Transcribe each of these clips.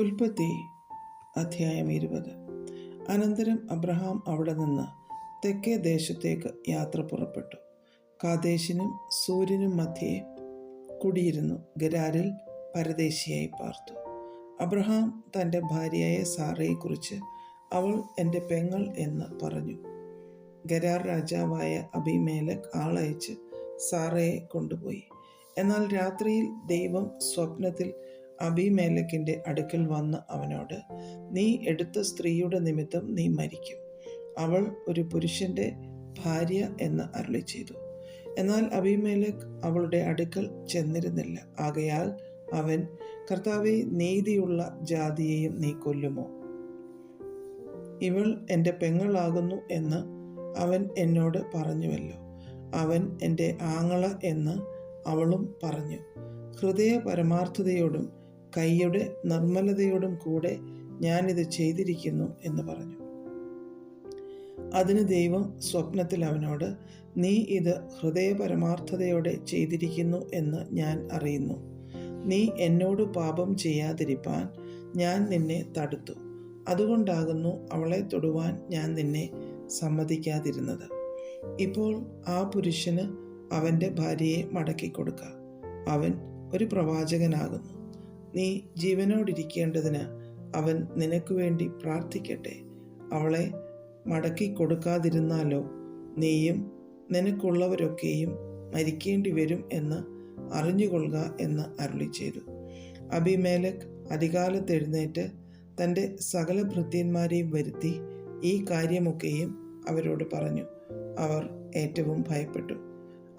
ഉൽപ്പത്തി അധ്യായം 20. അനന്തരം അബ്രഹാം അവിടെ നിന്ന് തെക്കേ ദേശത്തേക്ക് യാത്ര പുറപ്പെട്ടു. കാദേശിനും സൂര്യനും മധ്യേ കുടിയിരുന്നു. ഗരാരിൽ പരദേശിയായി പാർത്തു. അബ്രഹാം തൻ്റെ ഭാര്യയായ സാറയെക്കുറിച്ച് അവൾ എൻ്റെ പെങ്ങൾ എന്ന് പറഞ്ഞു. ഗരാർ രാജാവായ അബീമേലെക്ക് ആളയച്ച് സാറയെ കൊണ്ടുപോയി. എന്നാൽ രാത്രിയിൽ ദൈവം സ്വപ്നത്തിൽ അബീമേലെക്കിൻ്റെ അടുക്കൽ വന്ന് അവനോട്, നീ എടുത്ത സ്ത്രീയുടെ നിമിത്തം നീ മരിക്കും, അവൾ ഒരു പുരുഷൻ്റെ ഭാര്യ എന്ന് അരുളി ചെയ്തു. എന്നാൽ അബീമേലെക്ക് അവളുടെ അടുക്കൽ ചെന്നിരുന്നില്ല. ആകയാൽ അവൻ, കർത്താവേ, നീതിയുള്ള ജാതിയെയും നീ കൊല്ലുമോ? ഇവൾ എൻ്റെ പെങ്ങളാകുന്നു എന്ന് അവൻ എന്നോട് പറഞ്ഞുവല്ലോ. അവൻ എൻ്റെ ആങ്ങള എന്ന് അവളും പറഞ്ഞു. ഹൃദയ പരമാർത്ഥതയോടും കൈയുടെ നിർമ്മലതയോടും കൂടെ ഞാനിത് ചെയ്തിരിക്കുന്നു എന്ന് പറഞ്ഞു. അതിന് ദൈവം സ്വപ്നത്തിൽ അവനോട്, നീ ഇത് ഹൃദയ പരമാർത്ഥതയോടെ ചെയ്തിരിക്കുന്നു എന്ന് ഞാൻ അറിയുന്നു. നീ എന്നോട് പാപം ചെയ്യാതിരിപ്പാൻ ഞാൻ നിന്നെ തടുത്തു. അതുകൊണ്ടാകുന്നു അവളെ തൊടുവാൻ ഞാൻ നിന്നെ സമ്മതിക്കാതിരുന്നത്. ഇപ്പോൾ ആ പുരുഷന് അവൻ്റെ ഭാര്യയെ മടക്കിക്കൊടുക്ക. അവൻ ഒരു പ്രവാചകനാകുന്നു. നീ ജീവനോടിരിക്കേണ്ടതിന് അവൻ നിനക്ക് വേണ്ടി പ്രാർത്ഥിക്കട്ടെ. അവളെ മടക്കി കൊടുക്കാതിരുന്നാലോ നീയും നിനക്കുള്ളവരൊക്കെയും മരിക്കേണ്ടി വരും എന്ന് അറിഞ്ഞുകൊള്ളുക എന്ന് അരുളി ചെയ്തു. അബീമേലെക്ക് അതികാലത്ത് എഴുന്നേറ്റ് തൻ്റെ സകല ഭൃത്യന്മാരെയും വരുത്തി ഈ കാര്യമൊക്കെയും അവരോട് പറഞ്ഞു. അവർ ഏറ്റവും ഭയപ്പെട്ടു.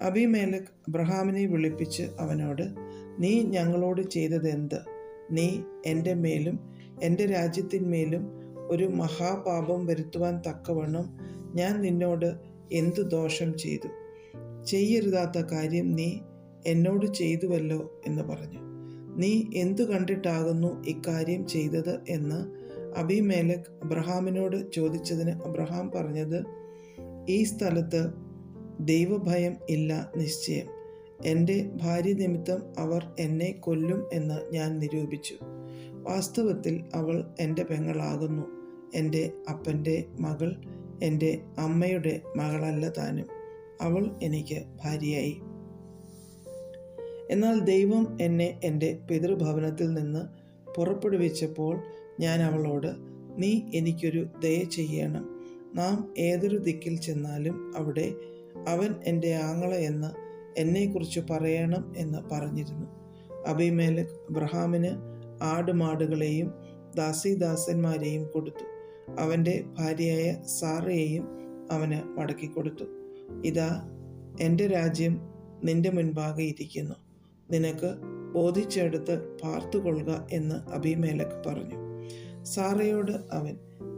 അബീമേലെക്ക് അബ്രഹാമിനെ വിളിപ്പിച്ച് അവനോട്, നീ ഞങ്ങളോട് ചെയ്തതെന്ത്? നീ എൻ്റെ മേലും എൻ്റെ രാജ്യത്തിന്മേലും ഒരു മഹാപാപം വരുത്തുവാൻ തക്കവണ്ണം ഞാൻ നിന്നോട് എന്തു ദോഷം ചെയ്തു? ചെയ്യരുതാത്ത കാര്യം നീ എന്നോട് ചെയ്തുവല്ലോ എന്ന് പറഞ്ഞു. നീ എന്തു കണ്ടിട്ടാകുന്നു ഇക്കാര്യം ചെയ്തത് എന്ന് അബീമേലെക്ക് അബ്രഹാമിനോട് ചോദിച്ചതിന് അബ്രഹാം പറഞ്ഞത്, ഈ സ്ഥലത്ത് ദൈവഭയം ഇല്ല നിശ്ചയം. എൻ്റെ ഭാര്യ നിമിത്തം അവർ എന്നെ കൊല്ലും എന്ന് ഞാൻ നിരൂപിച്ചു. വാസ്തവത്തിൽ അവൾ എൻ്റെ പെങ്ങളാകുന്നു. എൻ്റെ അപ്പൻ്റെ മകൾ എൻ്റെ അമ്മയുടെ മകളല്ല താനും. അവൾ എനിക്ക് ഭാര്യയായി. എന്നാൽ ദൈവം എന്നെ എൻ്റെ പിതൃഭവനത്തിൽ നിന്ന് പുറപ്പെടുവിച്ചപ്പോൾ ഞാൻ അവളോട്, നീ എനിക്കൊരു ദയ ചെയ്യണം. നാം ഏതൊരു ദിക്കിൽ ചെന്നാലും അവിടെ അവൻ എൻ്റെ ആങ്ങള എന്ന് എന്നെക്കുറിച്ച് പറയണം എന്ന് പറഞ്ഞിരുന്നു. അബീമേലെക്ക് അബ്രഹാമിന് ആടുമാടുകളെയും ദാസീദാസന്മാരെയും കൊടുത്തു. അവൻ്റെ ഭാര്യയായ സാറയെയും അവന് മടക്കിക്കൊടുത്തു. ഇതാ, എൻ്റെ രാജ്യം നിന്റെ മുൻപാകെ ഇരിക്കുന്നു. നിനക്ക് ബോധിച്ചെടുത്ത് പാർത്തുകൊള്ളുക എന്ന് അബീമേലെക്ക് പറഞ്ഞു. സാറയോട് അവൻ,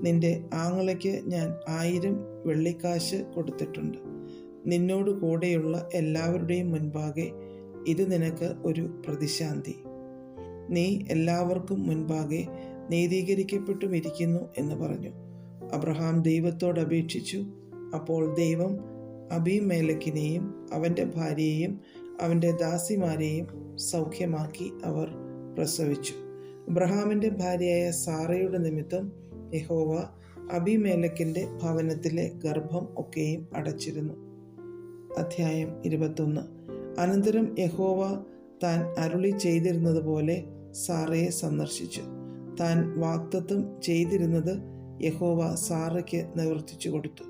നിന്റെ ആങ്ങളയ്ക്ക് ഞാൻ 1000 വെള്ളിക്കാശ് കൊടുത്തിട്ടുണ്ട്. നിന്നോട് കൂടെയുള്ള എല്ലാവരുടെയും മുൻപാകെ ഇത് നിനക്ക് ഒരു പ്രതിശാന്തി. നീ എല്ലാവർക്കും മുൻപാകെ നീതീകരിക്കപ്പെട്ടുമിരിക്കുന്നു എന്ന് പറഞ്ഞു. അബ്രഹാം ദൈവത്തോട് അപേക്ഷിച്ചു. അപ്പോൾ ദൈവം അബീമേലെക്കിനെയും അവൻ്റെ ഭാര്യയെയും അവൻ്റെ ദാസിമാരെയും സൗഖ്യമാക്കി. അവർ പ്രസവിച്ചു. അബ്രഹാമിൻ്റെ ഭാര്യയായ സാറയുടെ നിമിത്തം യഹോവ അബീമേലെക്കിൻ്റെ ഭവനത്തിലെ ഗർഭം ഒക്കെയും അടച്ചിരുന്നു. അധ്യായം 21. അനന്തരം യഹോവ താൻ അരുളി ചെയ്തിരുന്നത് പോലെ സാറയെ സന്ദർശിച്ചു. താൻ വാഗ്ദത്തം ചെയ്തിരുന്നത് യഹോവ സാറയ്ക്ക് നിവർത്തിച്ചു കൊടുത്തു.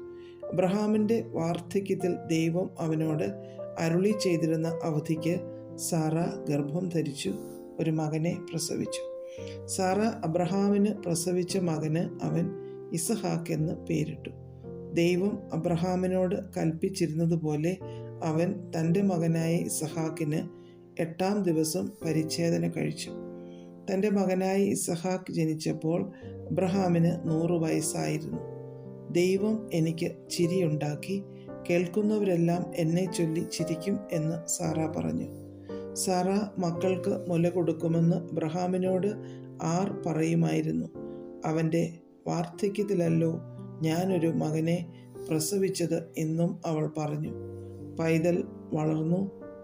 അബ്രഹാമിൻ്റെ വാർദ്ധക്യത്തിൽ ദൈവം അവനോട് അരുളി ചെയ്തിരുന്ന അവധിക്ക് സാറ ഗർഭം ധരിച്ചു ഒരു മകനെ പ്രസവിച്ചു. സാറ അബ്രഹാമിന് പ്രസവിച്ച മകന് അവൻ ഇസഹാക്ക് എന്ന് പേരിട്ടു. ദൈവം അബ്രഹാമിനോട് കൽപ്പിച്ചിരുന്നതുപോലെ അവൻ തൻ്റെ മകനായ ഇസഹാക്കിന് 8-ാം ദിവസം പരിച്ഛേദന കഴിച്ചു. തൻ്റെ മകനായ ഇസഹാക്ക് ജനിച്ചപ്പോൾ അബ്രഹാമിന് 100 വയസ്സായിരുന്നു. ദൈവം എനിക്ക് ചിരിയുണ്ടാക്കി, കേൾക്കുന്നവരെല്ലാം എന്നെ ചൊല്ലി ചിരിക്കും എന്ന് സാറ പറഞ്ഞു. സാറ മക്കൾക്ക് മുല കൊടുക്കുമെന്ന് അബ്രഹാമിനോട് ആർ പറയുമായിരുന്നു? അവൻ്റെ വാർദ്ധക്യത്തിലല്ലോ ഞാനൊരു മകനെ പ്രസവിച്ചത് എന്നും അവൾ പറഞ്ഞു. പൈതൽ വളർന്നു,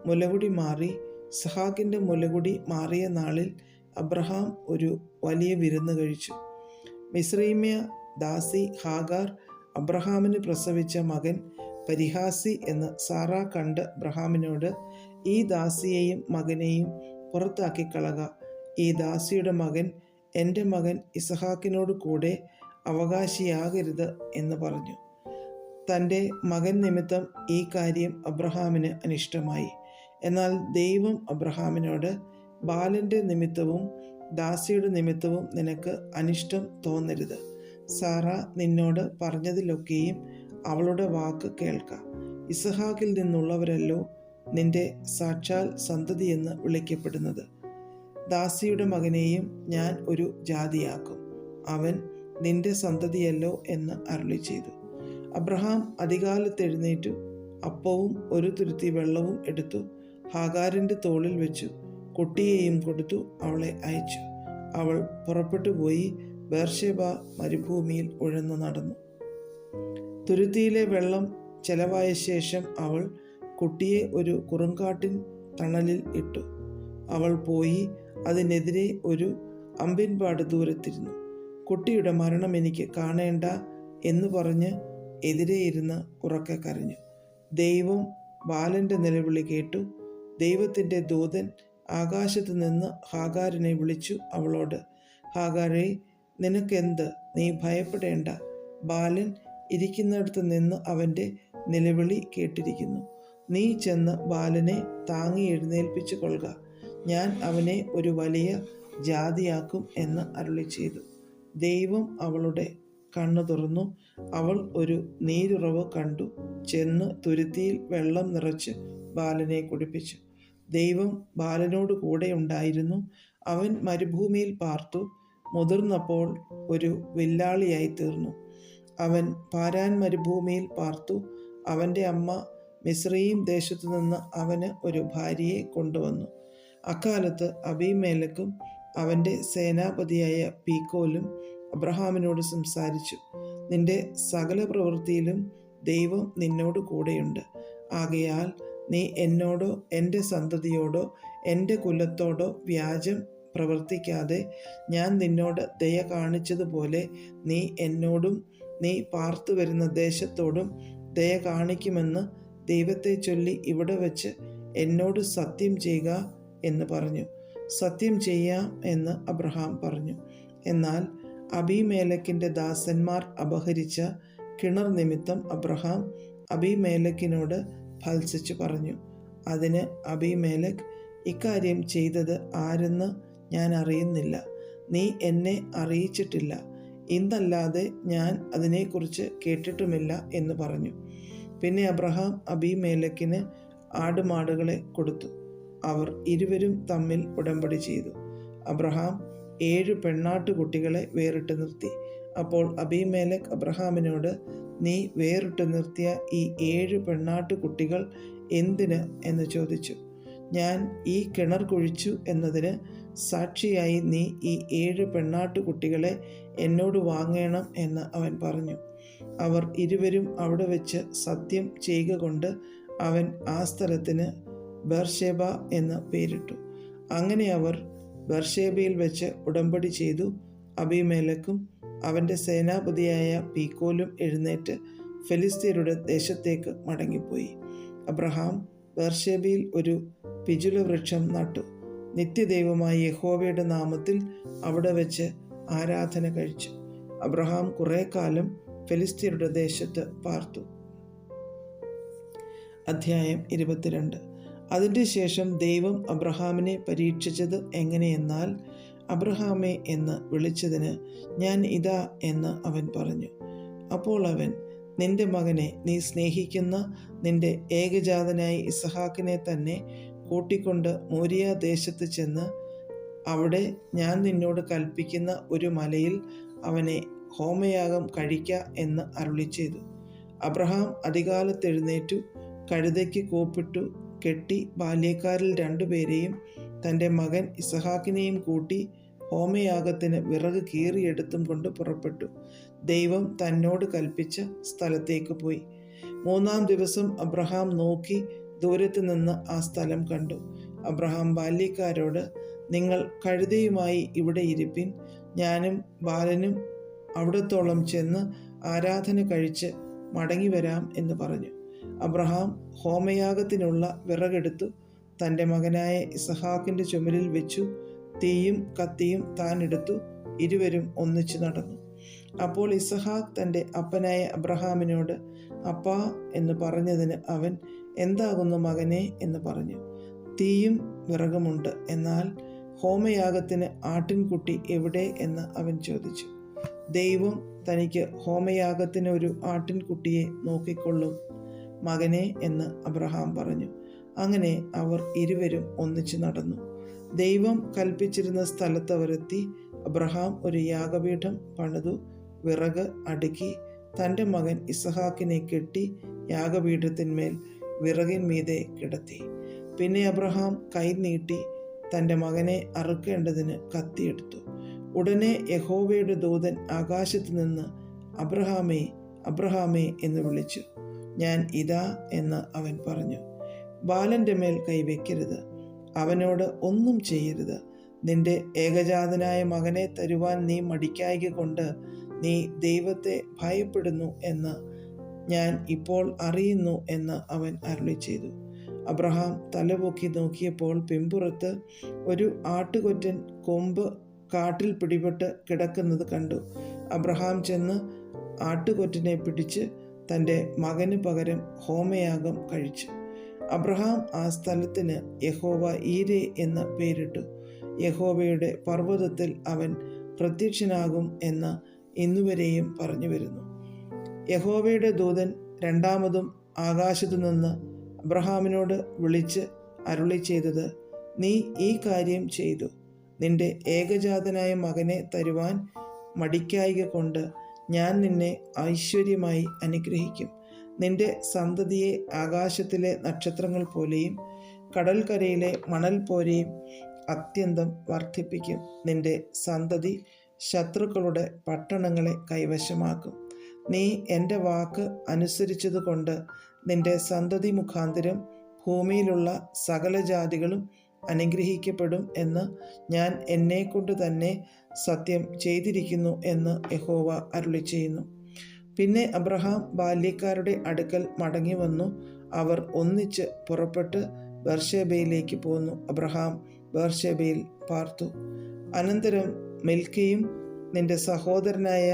മുലകുടി മാറി. ഇസഹാക്കിൻ്റെ മുലകുടി മാറിയ നാളിൽ അബ്രഹാം ഒരു വലിയ വിരുന്ന് കഴിച്ചു. മിസ്രൈമ്യ ദാസി ഹാഗാർ അബ്രഹാമിന് പ്രസവിച്ച മകൻ പരിഹാസി എന്ന് സാറ കണ്ട് അബ്രഹാമിനോട്, ഈ ദാസിയെയും മകനെയും പുറത്താക്കി കളക. ഈ ദാസിയുടെ മകൻ എൻ്റെ മകൻ ഇസഹാക്കിനോട് കൂടെ അവകാശിയാകരുത് എന്ന് പറഞ്ഞു. തൻ്റെ മകൻ നിമിത്തം ഈ കാര്യം അബ്രഹാമിന് അനിഷ്ടമായി. എന്നാൽ ദൈവം അബ്രഹാമിനോട്, ബാലൻ്റെ നിമിത്തവും ദാസിയുടെ നിമിത്തവും നിനക്ക് അനിഷ്ടം തോന്നരുത്. സാറ നിന്നോട് പറഞ്ഞതിലൊക്കെയും അവളുടെ വാക്ക് കേൾക്ക. ഇസഹാക്കിൽ നിന്നുള്ളവരല്ലോ നിന്റെ സാക്ഷാൽ സന്തതിയെന്ന് വിളിക്കപ്പെടുന്നത്. ദാസിയുടെ മകനെയും ഞാൻ ഒരു ജാതിയാക്കും, അവൻ നിന്റെ സന്തതിയല്ലോ എന്ന് അരുളി ചെയ്തു. അബ്രഹാം അതികാലത്ത് എഴുന്നേറ്റു അപ്പവും ഒരു തുരുത്തി വെള്ളവും എടുത്തു ഹാഗാരിൻ്റെ തോളിൽ വെച്ചു, കുട്ടിയെയും കൊടുത്തു അവളെ അയച്ചു. അവൾ പുറപ്പെട്ടു പോയി ബേർഷേബ മരുഭൂമിയിൽ ഉഴന്നു നടന്നു. തുരുത്തിയിലെ വെള്ളം ചെലവായ ശേഷം അവൾ കുട്ടിയെ ഒരു കുറുങ്കാട്ടിൻ തണലിൽ ഇട്ടു. അവൾ പോയി അതിനെതിരെ ഒരു അമ്പിൻപാട് ദൂരത്തിരുന്നു. കുട്ടിയുടെ മരണം എനിക്ക് കാണേണ്ട എന്ന് പറഞ്ഞ് എതിരെ ഇരുന്ന് ഉറക്കെ കരഞ്ഞു. ദൈവം ബാലൻ്റെ നിലവിളി കേട്ടു. ദൈവത്തിൻ്റെ ദൂതൻ ആകാശത്ത് നിന്ന് ഹാഗാരിനെ വിളിച്ചു അവളോട്, ഹാഗാരേ, നിനക്കെന്ത്? നീ ഭയപ്പെടേണ്ട. ബാലൻ ഇരിക്കുന്നിടത്ത് നിന്ന് അവൻ്റെ നിലവിളി കേട്ടിരിക്കുന്നു. നീ ചെന്ന് ബാലനെ താങ്ങി എഴുന്നേൽപ്പിച്ചു കൊള്ളുക. ഞാൻ അവനെ ഒരു വലിയ ജാതിയാക്കും എന്ന് അരുളി ചെയ്തു. ദൈവം അവളുടെ കണ്ണു തുറന്നു. അവൾ ഒരു നീരുറവ് കണ്ടു. ചെന്ന് തുരുത്തിയിൽ വെള്ളം നിറച്ച് ബാലനെ കുടിപ്പിച്ചു. ദൈവം ബാലനോട് കൂടെ ഉണ്ടായിരുന്നു. അവൻ മരുഭൂമിയിൽ പാർത്തു. മുതിർന്നപ്പോൾ ഒരു വില്ലാളിയായി തീർന്നു. അവൻ പാരാൻ മരുഭൂമിയിൽ പാർത്തു. അവൻ്റെ അമ്മ മിസ്രയീം ദേശത്തു നിന്ന് അവന് ഒരു ഭാര്യയെ കൊണ്ടുവന്നു. അക്കാലത്ത് അബീമേലെക്കും അവൻ്റെ സേനാപതിയായ പീക്കോലും അബ്രഹാമിനോട് സംസാരിച്ചു, നിന്റെ സകല പ്രവൃത്തിയിലും ദൈവം നിന്നോട് കൂടെയുണ്ട്. ആകയാൽ നീ എന്നോടോ എൻ്റെ സന്തതിയോടോ എൻ്റെ കുലത്തോടോ വ്യാജം പ്രവർത്തിക്കാതെ ഞാൻ നിന്നോട് ദയ കാണിച്ചതുപോലെ നീ എന്നോടും നീ പാർത്തു വരുന്ന ദേശത്തോടും ദയ കാണിക്കുമെന്ന് ദൈവത്തെ ചൊല്ലി ഇവിടെ വച്ച് എന്നോട് സത്യം ചെയ്യുക എന്ന് പറഞ്ഞു. സത്യം ചെയ്യാം എന്ന് അബ്രഹാം പറഞ്ഞു. എന്നാൽ അബീമേലെക്കിൻ്റെ ദാസന്മാർ അപഹരിച്ച കിണർ നിമിത്തം അബ്രഹാം അബീമേലെക്കിനോട് ഭത്സിച്ചു പറഞ്ഞു. അതിന് അബീമേലെക്ക്, ഇക്കാര്യം ചെയ്തത് ആരെന്ന് ഞാൻ അറിയുന്നില്ല. നീ എന്നെ അറിയിച്ചിട്ടില്ല. ഇന്നല്ലാതെ ഞാൻ അതിനെക്കുറിച്ച് കേട്ടിട്ടുമില്ല എന്ന് പറഞ്ഞു. പിന്നെ അബ്രഹാം അബീമേലെക്കിന് ആടുമാടുകളെ കൊടുത്തു. അവർ ഇരുവരും തമ്മിൽ ഉടമ്പടി ചെയ്തു. അബ്രഹാം 7 പെണ്ണാട്ടുകുട്ടികളെ വേറിട്ട് നിർത്തി. അപ്പോൾ അബീമേലെക്ക് അബ്രഹാമിനോട്, നീ വേറിട്ട് നിർത്തിയ ഈ 7 പെണ്ണാട്ടുകുട്ടികൾ എന്തിന് എന്ന് ചോദിച്ചു. ഞാൻ ഈ കിണർ കുഴിച്ചു എന്നതിന് സാക്ഷിയായി നീ ഈ 7 പെണ്ണാട്ടുകുട്ടികളെ എന്നോട് വാങ്ങണം എന്ന് അവൻ പറഞ്ഞു. അവർ ഇരുവരും അവിടെ വെച്ച് സത്യം ചെയ്യുക കൊണ്ട് അവൻ ആ സ്ഥലത്തിന് ബേർഷേബ എന്ന് പേരിട്ടു. അങ്ങനെ അവർ ബേർഷേബയിൽ വെച്ച് ഉടമ്പടി ചെയ്തു. അബീമേലെക്കും അവൻ്റെ സേനാപതിയായ പീക്കോലും എഴുന്നേറ്റ് ഫെലിസ്ത്യരുടെ ദേശത്തേക്ക് മടങ്ങിപ്പോയി. അബ്രഹാം ബേർഷേബയിൽ ഒരു പിജുലവൃക്ഷം നട്ടു. നിത്യദൈവമായ യഹോവയുടെ നാമത്തിൽ അവിടെ വെച്ച് ആരാധന കഴിച്ചു. അബ്രഹാം കുറെ കാലം ഫെലിസ്ത്യരുടെ ദേശത്ത് പാർത്തു. അധ്യായം 22. അതിൻ്റെ ശേഷം ദൈവം അബ്രഹാമിനെ പരീക്ഷിച്ചത് എങ്ങനെയെന്നാൽ, അബ്രഹാമേ എന്ന് വിളിച്ചതിന് ഞാൻ ഇതാ എന്ന് അവൻ പറഞ്ഞു. അപ്പോൾ അവൻ, നിന്റെ മകനെ, നീ സ്നേഹിക്കുന്ന നിന്റെ ഏകജാതനായ ഇസഹാക്കിനെ തന്നെ കൂട്ടിക്കൊണ്ട് മോരിയ ദേശത്ത് ചെന്ന് അവിടെ ഞാൻ നിന്നോട് കൽപ്പിക്കുന്ന ഒരു മലയിൽ അവനെ ഹോമയാഗം കഴിക്ക എന്ന് അരുളി ചെയ്തു. അബ്രഹാം അതികാലത്ത് എഴുന്നേറ്റു, കഴുതയ്ക്ക് കോപ്പിട്ടു കെട്ടി ബാല്യക്കാരിൽ 2 പേരെയും തൻ്റെ മകൻ ഇസഹാക്കിനെയും കൂട്ടി ഹോമയാഗത്തിന് വിറക് കീറിയെടുത്തും കൊണ്ട് പുറപ്പെട്ടു. ദൈവം തന്നോട് കൽപ്പിച്ച സ്ഥലത്തേക്ക് പോയി. 3-ാം ദിവസം അബ്രഹാം നോക്കി ദൂരത്ത് നിന്ന് ആ സ്ഥലം കണ്ടു. അബ്രഹാം ബാല്യക്കാരോട്, നിങ്ങൾ കഴുതയുമായി ഇവിടെ ഇരിപ്പിൻ, ഞാനും ബാലനും അവിടത്തോളം ചെന്ന് ആരാധന കഴിച്ച് മടങ്ങി വരാം എന്ന് പറഞ്ഞു. അബ്രഹാം ഹോമയാഗത്തിനുള്ള വിറകെടുത്തു തൻ്റെ മകനായ ഇസഹാക്കിൻ്റെ ചുമലിൽ വെച്ചു. തീയും കത്തിയും താൻ എടുത്തു. ഇരുവരും ഒന്നിച്ചു നടന്നു. അപ്പോൾ ഇസഹാക്ക് തൻ്റെ അപ്പനായ അബ്രഹാമിനോട് അപ്പാ എന്ന് പറഞ്ഞതിന് അവൻ, എന്താകുന്നു മകനെ എന്ന് പറഞ്ഞു. തീയും വിറകുമുണ്ട്, എന്നാൽ ഹോമയാഗത്തിന് ആട്ടിൻകുട്ടി എവിടെ എന്ന് അവൻ ചോദിച്ചു. ദൈവം തനിക്ക് ഹോമയാഗത്തിന് ഒരു ആട്ടിൻകുട്ടിയെ നോക്കിക്കൊള്ളും മകനെ എന്ന് അബ്രഹാം പറഞ്ഞു. അങ്ങനെ അവർ ഇരുവരും ഒന്നിച്ചു നടന്നു. ദൈവം കൽപ്പിച്ചിരുന്ന സ്ഥലത്ത് അവരെത്തി. അബ്രഹാം ഒരു യാഗപീഠം പണിതു, വിറക് അടുക്കി, തൻ്റെ മകൻ ഇസഹാക്കിനെ കെട്ടി യാഗപീഠത്തിന്മേൽ വിറകിന്മീതെ കിടത്തി. പിന്നെ അബ്രഹാം കൈ നീട്ടി തൻ്റെ മകനെ അറുക്കേണ്ടതിന് കത്തിയെടുത്തു. ഉടനെ യഹോവയുടെ ദൂതൻ ആകാശത്ത് നിന്ന് അബ്രഹാമേ, അബ്രഹാമേ എന്ന് വിളിച്ചു. ഞാൻ ഇതാ എന്ന് അവൻ പറഞ്ഞു. ബാലൻ്റെ മേൽ കൈവയ്ക്കരുത്, അവനോട് ഒന്നും ചെയ്യരുത്. നിന്റെ ഏകജാതനായ മകനെ തരുവാൻ നീ മടിക്കായ്ക കൊണ്ട് നീ ദൈവത്തെ ഭയപ്പെടുന്നു എന്ന് ഞാൻ ഇപ്പോൾ അറിയുന്നു എന്ന് അവൻ അരുളി ചെയ്തു. അബ്രഹാം തലപൊക്കി നോക്കിയപ്പോൾ പിമ്പുറത്ത് ഒരു ആട്ടുകൊറ്റൻ കൊമ്പ് കാട്ടിൽ പിടിപെട്ട് കിടക്കുന്നത് കണ്ടു. അബ്രഹാം ചെന്ന് ആട്ടുകൊറ്റനെ പിടിച്ച് തൻ്റെ മകന് പകരം ഹോമയാഗം കഴിച്ചു. അബ്രഹാം ആ സ്ഥലത്തിന് യഹോവ ഈരെ എന്ന് പേരിട്ടു. യഹോവയുടെ പർവ്വതത്തിൽ അവൻ പ്രത്യക്ഷനാകും എന്ന് ഇന്നുവരെയും പറഞ്ഞു വരുന്നു. യഹോവയുടെ ദൂതൻ രണ്ടാമതും ആകാശത്തു നിന്ന് അബ്രഹാമിനോട് വിളിച്ച് അരുളി ചെയ്തത്, നീ ഈ കാര്യം ചെയ്തു. നിന്റെ ഏകജാതനായ മകനെ തരുവാൻ മടിക്കായ്ക കൊണ്ട് ഞാൻ നിന്നെ ഐശ്വര്യമായി അനുഗ്രഹിക്കും. നിന്റെ സന്തതിയെ ആകാശത്തിലെ നക്ഷത്രങ്ങൾ പോലെയും കടൽക്കരയിലെ മണൽ പോലെയും അത്യന്തം വർദ്ധിപ്പിക്കും. നിന്റെ സന്തതി ശത്രുക്കളുടെ പട്ടണങ്ങളെ കൈവശമാക്കും. നീ എൻ്റെ വാക്ക് അനുസരിച്ചതുകൊണ്ട് നിന്റെ സന്തതി മുഖാന്തരം ഭൂമിയിലുള്ള സകല ജാതികളും അനുഗ്രഹിക്കപ്പെടും എന്ന് ഞാൻ എന്നെക്കൊണ്ട് തന്നെ സത്യം ചെയ്തിരിക്കുന്നു എന്ന് യഹോവ അരുളി ചെയ്യുന്നു. പിന്നെ അബ്രഹാം ബാല്യക്കാരുടെ അടുക്കൽ മടങ്ങി വന്നു. അവർ ഒന്നിച്ച് പുറപ്പെട്ട് ബേർശേബയിലേക്ക് പോന്നു. അബ്രഹാം ബേർശേബയിൽ പാർത്തു. അനന്തരം മിൽക്കയും നിന്റെ സഹോദരനായ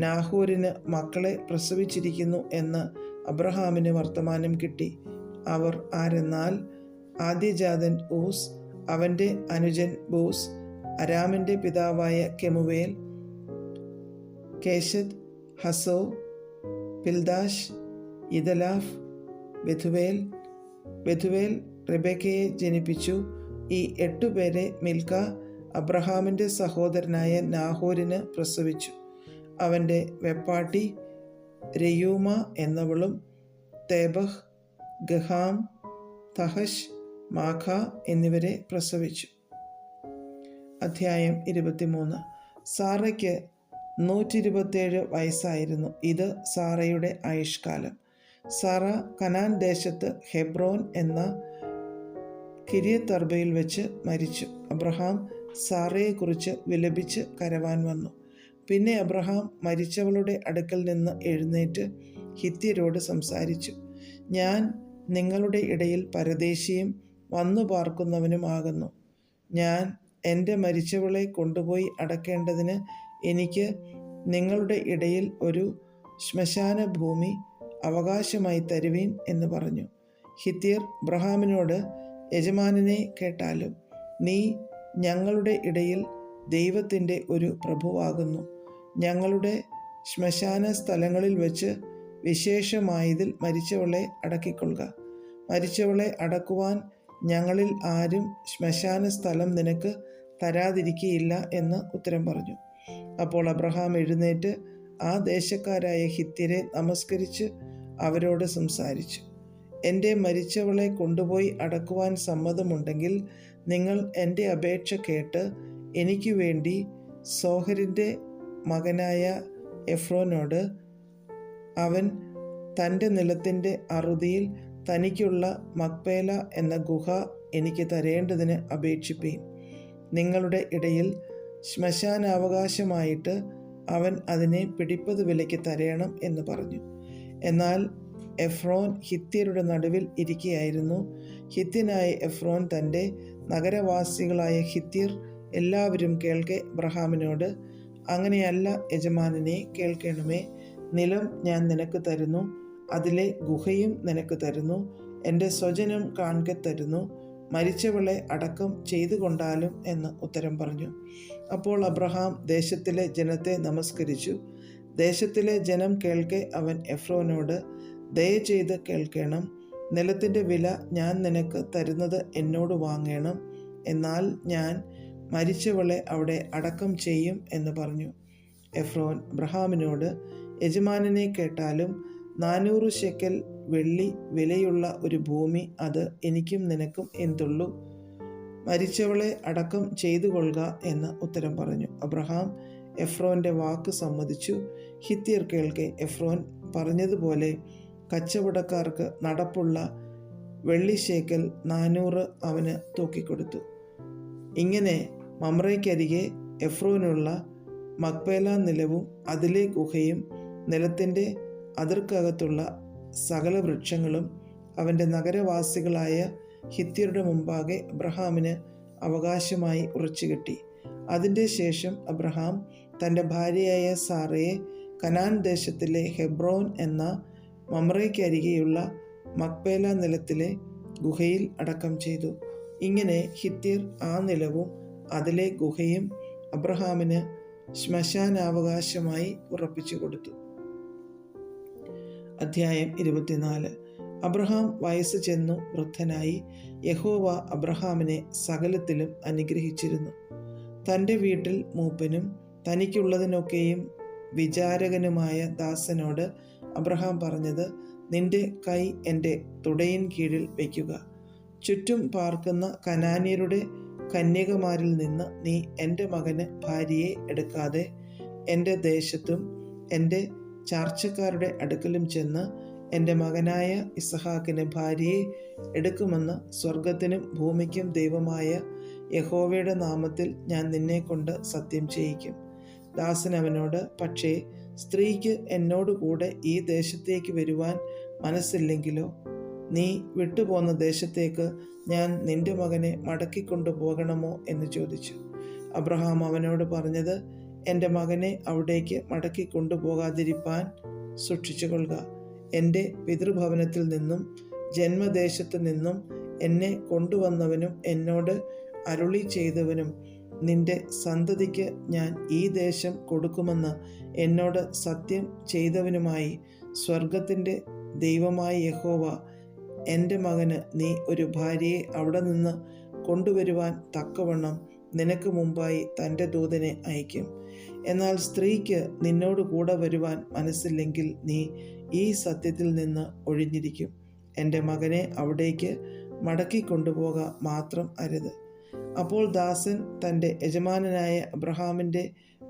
നാഹോരിന് മക്കളെ പ്രസവിച്ചിരിക്കുന്നു എന്ന് അബ്രഹാമിന് വർത്തമാനം കിട്ടി. അവർ ആരെന്നാൽ ആദ്യജാതൻ ഊസ്, അവൻ്റെ അനുജൻ ബൂസ്, അരാമിൻ്റെ പിതാവായ കെമുവേൽ, കേശത്, ഹസോ, പിൽദാഷ്, ഇദലാഫ്, ബെഥുവേൽ റെബെക്കയെ ജനിപ്പിച്ചു. ഈ 8 പേരെ മിൽക്ക അബ്രഹാമിൻ്റെ സഹോദരനായ നാഹോരിന് പ്രസവിച്ചു. അവൻ്റെ വെപ്പാട്ടി രയൂമ എന്നവളും തേബഹ്, ഗഹാം, തഹഷ്, മാഖ എന്നിവരെ പ്രസവിച്ചു. അധ്യായം 23. സാറയ്ക്ക് 127 വയസ്സായിരുന്നു. ഇത് സാറയുടെ ആയുഷ്കാലം. സാറ കനാൻ ദേശത്ത് ഹെബ്രോൻ എന്ന കിര്യത്തർബയിൽ വെച്ച് മരിച്ചു. അബ്രഹാം സാറയെക്കുറിച്ച് വിലപിച്ച് കരവാൻ വന്നു. പിന്നെ അബ്രഹാം മരിച്ചവളുടെ അടുക്കൽ നിന്ന് എഴുന്നേറ്റ് ഹിത്യരോട് സംസാരിച്ചു. ഞാൻ നിങ്ങളുടെ ഇടയിൽ പരദേശിയും വന്നു പാർക്കുന്നവനുമാകുന്നു. ഞാൻ എൻ്റെ മരിച്ചവളെ കൊണ്ടുപോയി അടക്കേണ്ടതിന് എനിക്ക് നിങ്ങളുടെ ഇടയിൽ ഒരു ശ്മശാന ഭൂമി അവകാശമായി തരുവീൻ എന്ന് പറഞ്ഞു. ഹിത്യർ അബ്രഹാമിനോട്, യജമാനനെ കേട്ടാലും നീ ഞങ്ങളുടെ ഇടയിൽ ദൈവത്തിൻ്റെ ഒരു പ്രഭുവാകുന്നു. ഞങ്ങളുടെ ശ്മശാന സ്ഥലങ്ങളിൽ വെച്ച് വിശേഷമായതിൽ മരിച്ചവളെ അടക്കിക്കൊള്ളുക. മരിച്ചവളെ അടക്കുവാൻ ഞങ്ങളിൽ ആരും ശ്മശാന സ്ഥലം നിനക്ക് തരാതിരിക്കുകയില്ല എന്ന് ഉത്തരം പറഞ്ഞു. അപ്പോൾ അബ്രഹാം എഴുന്നേറ്റ് ആ ദേശക്കാരായ ഹിത്യരെ നമസ്കരിച്ച് അവരോട് സംസാരിച്ചു. എൻ്റെ മരിച്ചവളെ കൊണ്ടുപോയി അടക്കുവാൻ സമ്മതമുണ്ടെങ്കിൽ നിങ്ങൾ എൻ്റെ അപേക്ഷ കേട്ട് എനിക്ക് വേണ്ടി സോഹരിൻ്റെ മകനായ എഫ്രോനോട് അവൻ തൻ്റെ നിലത്തിൻ്റെ അറുതിയിൽ തനിക്കുള്ള മക്പേല എന്ന ഗുഹ എനിക്ക് തരേണ്ടതിന് അപേക്ഷിപ്പീൻ. നിങ്ങളുടെ ഇടയിൽ ശ്മശാനാവകാശമായിട്ട് അവൻ അതിനെ പിടിപ്പത് വിലയ്ക്ക് തരയണം എന്ന് പറഞ്ഞു. എന്നാൽ എഫ്രോൻ ഹിത്യരുടെ നടുവിൽ ഇരിക്കുകയായിരുന്നു. ഹിത്യനായ എഫ്രോൻ തൻ്റെ നഗരവാസികളായ ഹിത്യർ എല്ലാവരും കേൾക്കെ അബ്രഹാമിനോട്, അങ്ങനെയല്ല യജമാനനെ, കേൾക്കണമേ. നിലം ഞാൻ നിനക്ക് തരുന്നു, അതിലെ ഗുഹയും നിനക്ക് തരുന്നു, എൻ്റെ സ്വജനം കാൺകെ തരുന്നു, മരിച്ചവളെ അടക്കം ചെയ്തു കൊണ്ടാലും എന്ന് ഉത്തരം പറഞ്ഞു. അപ്പോൾ അബ്രഹാം ദേശത്തിലെ ജനത്തെ നമസ്കരിച്ചു. ദേശത്തിലെ ജനം കേൾക്കെ അവൻ എഫ്രോനോട്, ദയചെയ്ത് കേൾക്കണം, നിലത്തിൻ്റെ വില ഞാൻ നിനക്ക് തരുന്നത് എന്നോട് വാങ്ങണം, എന്നാൽ ഞാൻ മരിച്ചവളെ അവിടെ അടക്കം ചെയ്യും എന്ന് പറഞ്ഞു. എഫ്രോൻ അബ്രഹാമിനോട്, യജമാനനെ കേട്ടാലും 400 ശെക്കൽ വെള്ളി വിലയുള്ള ഒരു ഭൂമി അത് എനിക്കും നിനക്കും എന്തുള്ളൂ, മരിച്ചവളെ അടക്കം ചെയ്തു കൊള്ളുക എന്ന് ഉത്തരം പറഞ്ഞു. അബ്രഹാം എഫ്രോൻ്റെ വാക്ക് സമ്മതിച്ചു. ഹിത്യർ കേൾക്കെ എഫ്രോൻ പറഞ്ഞതുപോലെ കച്ചവടക്കാർക്ക് നടപ്പുള്ള വെള്ളി ശേക്കൽ 400 അവന് തൂക്കിക്കൊടുത്തു. ഇങ്ങനെ മമ്രയ്ക്കരികെ എഫ്രോനുള്ള മക്പേല നിലവും അതിലെ ഗുഹയും നിലത്തിൻ്റെ അതിർക്കകത്തുള്ള സകല വൃക്ഷങ്ങളും അവൻ്റെ നഗരവാസികളായ ഹിത്യരുടെ മുമ്പാകെ അബ്രഹാമിന് അവകാശമായി ഉറച്ചുകിട്ടി. അതിൻ്റെ ശേഷം അബ്രഹാം തൻ്റെ ഭാര്യയായ സാറയെ കനാൻ ദേശത്തിലെ ഹെബ്രോൻ എന്ന മമ്രയ്ക്കരികെയുള്ള മക്പേല നിലത്തിലെ ഗുഹയിൽ അടക്കം ചെയ്തു. ഇങ്ങനെ ഹിത്യർ ആ നിലവും അതിലെ ഗുഹയും അബ്രഹാമിന് ശ്മശാനാവകാശമായി ഉറപ്പിച്ചു കൊടുത്തു. അധ്യായം 24. അബ്രഹാം വയസ്സ് ചെന്നു വൃദ്ധനായി. യഹോവ അബ്രഹാമിനെ സകലത്തിലും അനുഗ്രഹിച്ചിരുന്നു. തൻ്റെ വീട്ടിൽ മൂപ്പനും തനിക്കുള്ളതിനൊക്കെയും വിചാരകനുമായ ദാസനോട് അബ്രഹാം പറഞ്ഞത്, നിന്റെ കൈ എൻ്റെ തുടയിൻ കീഴിൽ വയ്ക്കുക. ചുറ്റും പാർക്കുന്ന കനാന്യരുടെ കന്യകമാരിൽ നിന്ന് നീ എൻ്റെ മകന് ഭാര്യയെ എടുക്കാതെ എൻ്റെ ദേശത്തും എൻ്റെ ചാർച്ചക്കാരുടെ അടുക്കലും ചെന്ന് എൻ്റെ മകനായ ഇസഹാക്കിന് ഭാര്യയെ എടുക്കുമെന്ന് സ്വർഗത്തിനും ഭൂമിക്കും ദൈവമായ യഹോവയുടെ നാമത്തിൽ ഞാൻ നിന്നെക്കൊണ്ട് സത്യം ചെയ്യിക്കും. ദാസൻ അവനോട്, പക്ഷേ സ്ത്രീക്ക് എന്നോടുകൂടെ ഈ ദേശത്തേക്ക് വരുവാൻ മനസ്സില്ലെങ്കിലോ? നീ വിട്ടുപോന്ന ദേശത്തേക്ക് ഞാൻ നിന്റെ മകനെ മടക്കിക്കൊണ്ടു പോകണമോ എന്ന് ചോദിച്ചു. അബ്രഹാം അവനോട് പറഞ്ഞത്, എൻ്റെ മകനെ അവിടേക്ക് മടക്കി കൊണ്ടുപോകാതിരിപ്പാൻ സൂക്ഷിച്ചുകൊള്ളുക. എൻ്റെ പിതൃഭവനത്തിൽ നിന്നും ജന്മദേശത്തു നിന്നും എന്നെ കൊണ്ടുവന്നവനും എന്നോട് അരുളി ചെയ്തവനും നിന്റെ സന്തതിക്ക് ഞാൻ ഈ ദേശം കൊടുക്കുമെന്ന് എന്നോട് സത്യം ചെയ്തവനുമായി സ്വർഗത്തിൻ്റെ ദൈവമായ യഹോവ എൻ്റെ മകന് നീ ഒരു ഭാര്യയെ അവിടെ നിന്ന് കൊണ്ടുവരുവാൻ തക്കവണ്ണം നിനക്ക് മുമ്പായി തൻ്റെ ദൂതനെ അയക്കും. എന്നാൽ സ്ത്രീക്ക് നിന്നോട് കൂടെ വരുവാൻ മനസ്സില്ലെങ്കിൽ നീ ഈ സത്യത്തിൽ നിന്ന് ഒഴിഞ്ഞിരിക്കും. എൻ്റെ മകനെ അവിടേക്ക് മടക്കി കൊണ്ടുപോക മാത്രം അരുത്. അപ്പോൾ ദാസൻ തൻ്റെ യജമാനനായ അബ്രഹാമിൻ്റെ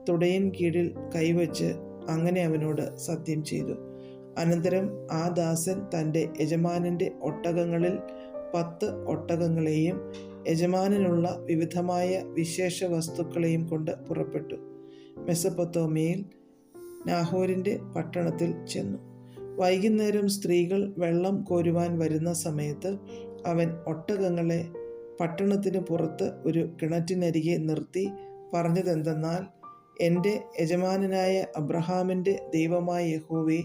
തുടയിൻ കീഴിൽ കൈവച്ച് അങ്ങനെ അവനോട് സത്യം ചെയ്തു. അനന്തരം ആ ദാസൻ തൻ്റെ യജമാനൻ്റെ ഒട്ടകങ്ങളിൽ 10 ഒട്ടകങ്ങളെയും യജമാനനുള്ള വിവിധമായ വിശേഷ വസ്തുക്കളെയും കൊണ്ട് പുറപ്പെട്ടു. മെസൊപ്പൊത്താമ്യയിൽ നാഹോരിൻ്റെ പട്ടണത്തിൽ ചെന്നു. വൈകുന്നേരം സ്ത്രീകൾ വെള്ളം കോരുവാൻ വരുന്ന സമയത്ത് അവൻ ഒട്ടകങ്ങളെ പട്ടണത്തിന് പുറത്ത് ഒരു കിണറ്റിനരികെ നിർത്തി പറഞ്ഞതെന്തെന്നാൽ, എൻ്റെ യജമാനനായ അബ്രഹാമിൻ്റെ ദൈവമായ യഹോവേ,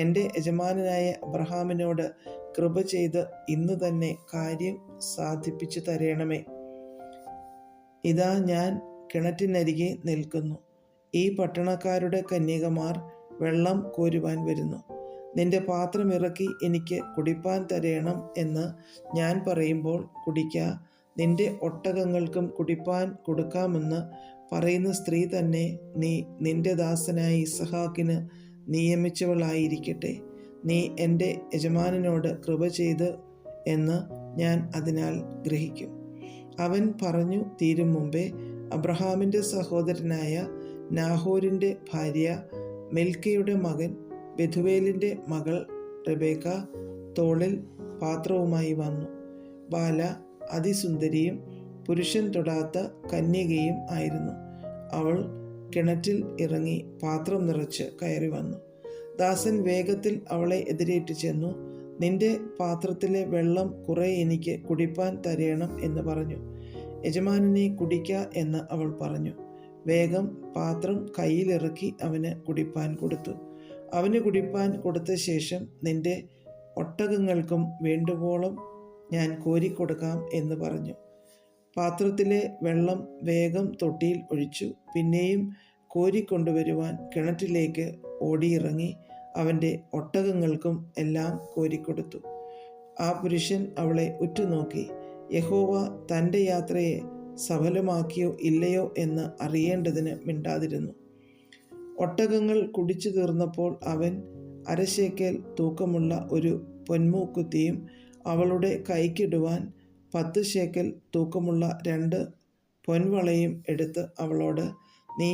എൻ്റെ യജമാനനായ അബ്രഹാമിനോട് കൃപ ചെയ്ത് ഇന്ന് തന്നെ കാര്യം സാധിപ്പിച്ചു തരണമേ. ഇതാ ഞാൻ കിണറ്റിനരികെ നിൽക്കുന്നു. ഈ പട്ടണക്കാരുടെ കന്യകമാർ വെള്ളം കോരുവാൻ വരുന്നു. നിന്റെ പാത്രം ഇറക്കി എനിക്ക് കുടിപ്പാൻ തരയണം എന്ന് ഞാൻ പറയുമ്പോൾ കുടിക്ക. നിന്റെ ഒട്ടകങ്ങൾക്കും കുടിപ്പാൻ കൊടുക്കാമെന്ന് പറയുന്ന സ്ത്രീ തന്നെ നീ നിന്റെ ദാസനായ ഇസഹാക്കിന് നിയമിച്ചവളായിരിക്കട്ടെ. നീ എൻ്റെ യജമാനനോട് കൃപ ചെയ്ത് എന്ന് ഞാൻ അതിനാൽ ഗ്രഹിക്കും. അവൻ പറഞ്ഞു തീരും മുമ്പേ അബ്രഹാമിൻ്റെ സഹോദരനായ നാഹോരിൻ്റെ ഭാര്യ മിൽക്കയുടെ മകൻ ബെഥുവേലിൻ്റെ മകൾ റെബേക്ക തോളിൽ പാത്രവുമായി വന്നു. ബാല അതിസുന്ദരിയും പുരുഷൻ തൊടാത്ത കന്യകയും ആയിരുന്നു. അവൾ കിണറ്റിൽ ഇറങ്ങി പാത്രം നിറച്ച് കയറി വന്നു. ദാസൻ വേഗത്തിൽ അവളെ എതിരേറ്റ് ചെന്നു, നിന്റെ പാത്രത്തിലെ വെള്ളം കുറെ എനിക്ക് കുടിപ്പാൻ തരേണം എന്ന് പറഞ്ഞു. യജമാനനെ കുടിക്ക എന്ന് അവൾ പറഞ്ഞു. വേഗം പാത്രം കയ്യിലിറക്കി അവന് കുടിപ്പാൻ കൊടുത്തു. അവന് കുടിപ്പാൻ കൊടുത്ത ശേഷം, നിന്റെ ഒട്ടകങ്ങൾക്കും വേണ്ടുവോളം ഞാൻ കോരിക്കൊടുക്കാം എന്ന് പറഞ്ഞു. പാത്രത്തിലെ വെള്ളം വേഗം തൊട്ടിയിൽ ഒഴിച്ചു. പിന്നെയും കോരിക്കൊണ്ടുവരുവാൻ കിണറ്റിലേക്ക് ഓടിയിറങ്ങി അവൻ്റെ ഒട്ടകങ്ങൾക്കും എല്ലാം കോരിക്കൊടുത്തു. ആ പുരുഷൻ അവളെ ഉറ്റുനോക്കി, യഹോവ തൻ്റെ യാത്രയെ സഫലമാക്കിയോ ഇല്ലയോ എന്ന് അറിയേണ്ടതിന് മിണ്ടാതിരുന്നു. ഒട്ടകങ്ങൾ കുടിച്ചു തീർന്നപ്പോൾ അവൻ അരശേക്കൽ തൂക്കമുള്ള ഒരു പൊന്മൂക്കുത്തിയും അവളുടെ കൈക്കിടുവാൻ 10 ശേക്കൽ തൂക്കമുള്ള 2 പൊൻവളയും എടുത്ത് അവളോട്, നീ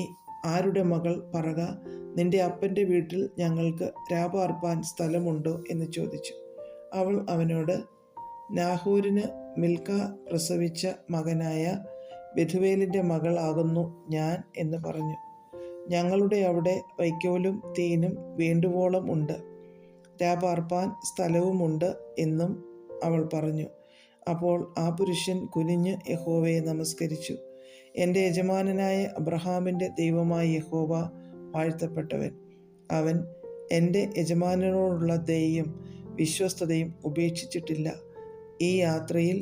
ആരുടെ മകൾ പറക, നിന്റെ അപ്പൻ്റെ വീട്ടിൽ ഞങ്ങൾക്ക് രാപാർപ്പാൻ സ്ഥലമുണ്ടോ എന്ന് ചോദിച്ചു. അവൾ അവനോട്, നാഹോരിന് മിൽക്ക പ്രസവിച്ച മകനായ ബെഥുവേലിൻ്റെ മകളാകുന്നു ഞാൻ എന്ന് പറഞ്ഞു. ഞങ്ങളുടെ അവിടെ വൈക്കോലും തീനും വേണ്ടുവോളം ഉണ്ട്, രാപാർപ്പാൻ സ്ഥലവുമുണ്ട് എന്നും അവൾ പറഞ്ഞു. അപ്പോൾ ആ പുരുഷൻ കുനിഞ്ഞ് യഹോവയെ നമസ്കരിച്ചു. എൻ്റെ യജമാനനായ അബ്രഹാമിൻ്റെ ദൈവമായ യഹോവ വാഴ്ത്തപ്പെട്ടവൻ. അവൻ എൻ്റെ യജമാനനോടുള്ള ദയയും വിശ്വസ്തതയും ഉപേക്ഷിച്ചിട്ടില്ല. ഈ യാത്രയിൽ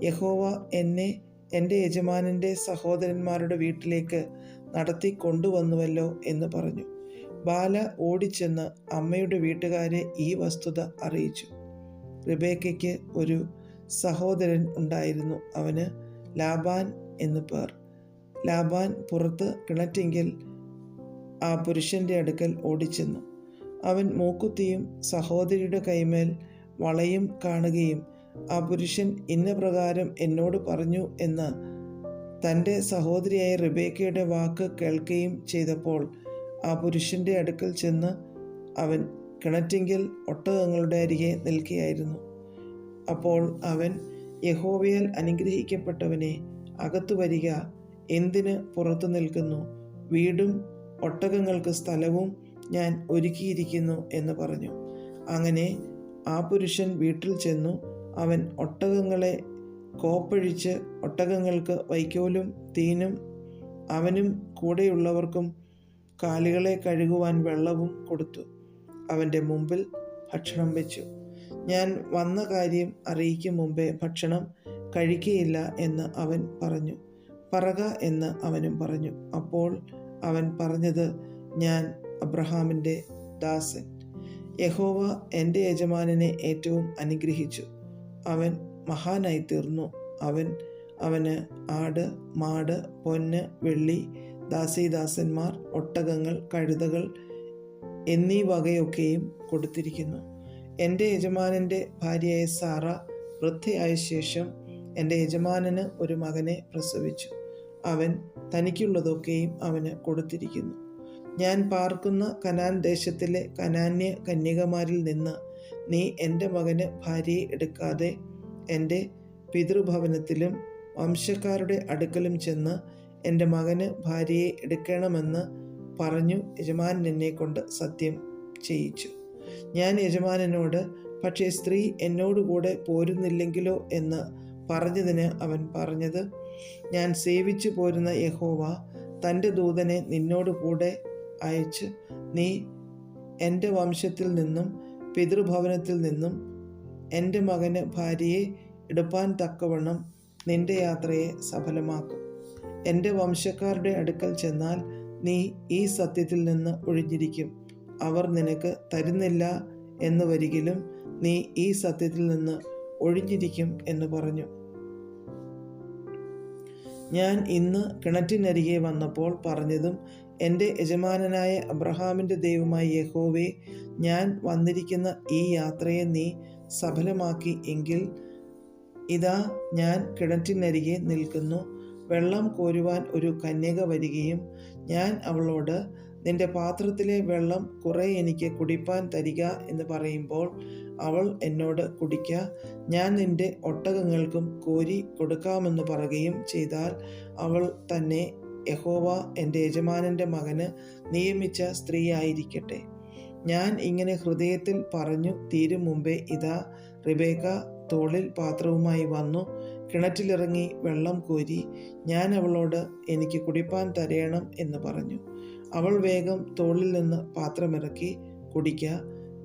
യഹോവ എന്നെ എൻ്റെ യജമാനൻ്റെ സഹോദരന്മാരുടെ വീട്ടിലേക്ക് നടത്തി കൊണ്ടുവന്നുവല്ലോ എന്ന് പറഞ്ഞു. ബാല ഓടിച്ചെന്ന് അമ്മയുടെ വീട്ടുകാരെ ഈ വസ്തുത അറിയിച്ചു. റിബേക്കയ്ക്ക് ഒരു സഹോദരൻ ഉണ്ടായിരുന്നു. അവന് ലാബാൻ എന്നു പേർ. ലാബാൻ പുറത്ത് കിണറ്റിങ്കിൽ ആ പുരുഷൻ്റെ അടുക്കൽ ഓടിച്ചെന്നു. അവൻ മൂക്കുത്തിയും സഹോദരിയുടെ കൈമേൽ വളയും കാണുകയും ആ പുരുഷൻ ഇന്ന പ്രകാരം എന്നോട് പറഞ്ഞു എന്ന് തൻ്റെ സഹോദരിയായ റിബേക്കയുടെ വാക്ക് കേൾക്കുകയും ചെയ്തപ്പോൾ ആ പുരുഷൻ്റെ അടുക്കൽ ചെന്ന് അവൻ കിണറ്റിങ്കിൽ ഒട്ടകങ്ങളുടെ അരികെ നിൽക്കുകയായിരുന്നു. അപ്പോൾ അവൻ, യഹോവയാൽ അനുഗ്രഹിക്കപ്പെട്ടവനെ, അകത്തു വരിക, എന്തിന് പുറത്തു നിൽക്കുന്നു? വീടും ഒട്ടകങ്ങൾക്ക് സ്ഥലവും ഞാൻ ഒരുക്കിയിരിക്കുന്നു എന്ന് പറഞ്ഞു. അങ്ങനെ ആ പുരുഷൻ വീട്ടിൽ ചെന്നു. അവൻ ഒട്ടകങ്ങളെ കോപ്പഴിച്ച് ഒട്ടകങ്ങൾക്ക് വൈക്കോലും തീനും അവനും കൂടെയുള്ളവർക്കും കാലുകളെ കഴുകുവാൻ വെള്ളവും കൊടുത്തു. അവൻ്റെ മുമ്പിൽ ഭക്ഷണം വെച്ചു. ഞാൻ വന്ന കാര്യം അറിയിക്കും മുമ്പേ ഭക്ഷണം കഴിക്കുകയില്ല എന്ന് അവൻ പറഞ്ഞു. പറക എന്ന് അവനും പറഞ്ഞു. അപ്പോൾ അവൻ പറഞ്ഞത്, ഞാൻ അബ്രഹാമിൻ്റെ ദാസൻ. യഹോവ എൻ്റെ യജമാനനെ ഏറ്റവും അനുഗ്രഹിച്ചു. അവൻ മഹാനായി തീർന്നു. അവന് ആട്, മാട്, പൊന്ന്, വെള്ളി, ദാസീദാസന്മാർ, ഒട്ടകങ്ങൾ, കഴുതകൾ എന്നീ വകയൊക്കെയും കൊടുത്തിരിക്കുന്നു. എൻ്റെ യജമാനൻ്റെ ഭാര്യയായ സാറ വൃദ്ധയായ ശേഷം എൻ്റെ യജമാനന് ഒരു മകനെ പ്രസവിച്ചു. അവൻ തനിക്കുള്ളതൊക്കെയും അവന് കൊടുത്തിരിക്കുന്നു. ഞാൻ പാർക്കുന്ന കനാൻ ദേശത്തിലെ കനാന്യ കന്യകമാരിൽ നിന്ന് നീ എൻ്റെ മകന് ഭാര്യയെ എടുക്കാതെ എൻ്റെ പിതൃഭവനത്തിലും വംശക്കാരുടെ അടുക്കലും ചെന്ന് എൻ്റെ മകന് ഭാര്യയെ എടുക്കണമെന്ന് പറഞ്ഞു യജമാനൻ എന്നെ കൊണ്ട് സത്യം ചെയ്യിച്ചു. ഞാൻ യജമാനനോട്, പക്ഷേ സ്ത്രീ എന്നോടുകൂടെ പോരുന്നില്ലെങ്കിലോ എന്ന് പറഞ്ഞതിന് അവൻ പറഞ്ഞത്, ഞാൻ സേവിച്ചു പോരുന്ന യഹോവ തൻ്റെ ദൂതനെ നിന്നോട് കൂടെ അയച്ച് നീ എൻ്റെ വംശത്തിൽ നിന്നും പിതൃഭവനത്തിൽ നിന്നും എൻ്റെ മകന് ഭാര്യയെ എടുപ്പാൻ തക്കവണ്ണം നിന്റെ യാത്രയെ സഫലമാക്കും. എൻ്റെ വംശക്കാരുടെ അടുക്കൽ ചെന്നാൽ നീ ഈ സത്യത്തിൽ നിന്ന് ഒഴിഞ്ഞിരിക്കും. അവർ നിനക്ക് തരുന്നില്ല എന്ന് വരികിലും നീ ഈ സത്യത്തിൽ നിന്ന് ഒഴിഞ്ഞിരിക്കും എന്ന് പറഞ്ഞു. ഞാൻ ഇന്ന് കിണറ്റിനരികെ വന്നപ്പോൾ പറഞ്ഞതും, എൻ്റെ യജമാനനായ അബ്രഹാമിൻ്റെ ദൈവമായ യഹോവേ, ഞാൻ വന്നിരിക്കുന്ന ഈ യാത്രയെ നീ സഫലമാക്കി എങ്കിൽ ഇതാ ഞാൻ കിണറ്റിനരികെ നിൽക്കുന്നു. വെള്ളം കോരുവാൻ ഒരു കന്യക വരികയും ഞാൻ അവളോട്, നിന്റെ പാത്രത്തിലെ വെള്ളം കുറെ എനിക്ക് കുടിപ്പാൻ തരിക എന്ന് പറയുമ്പോൾ അവൾ എന്നോട് കുടിക്ക, ഞാൻ നിന്റെ ഒട്ടകങ്ങൾക്കും കോരി കൊടുക്കാമെന്ന് പറയുകയും ചെയ്താൽ അവൾ തന്നെ യഹോവ എൻ്റെ യജമാനൻ്റെ മകന് നിയമിച്ച സ്ത്രീയായിരിക്കട്ടെ. ഞാൻ ഇങ്ങനെ ഹൃദയത്തിൽ പറഞ്ഞു തീരും മുമ്പേ ഇതാ റിബേക്ക തോളിൽ പാത്രവുമായി വന്നു കിണറ്റിലിറങ്ങി വെള്ളം കോരി. ഞാൻ അവളോട് എനിക്ക് കുടിപ്പാൻ തരയണം എന്ന് പറഞ്ഞു. അവൾ വേഗം തോളിൽ നിന്ന് പാത്രമിറക്കി കുടിക്ക,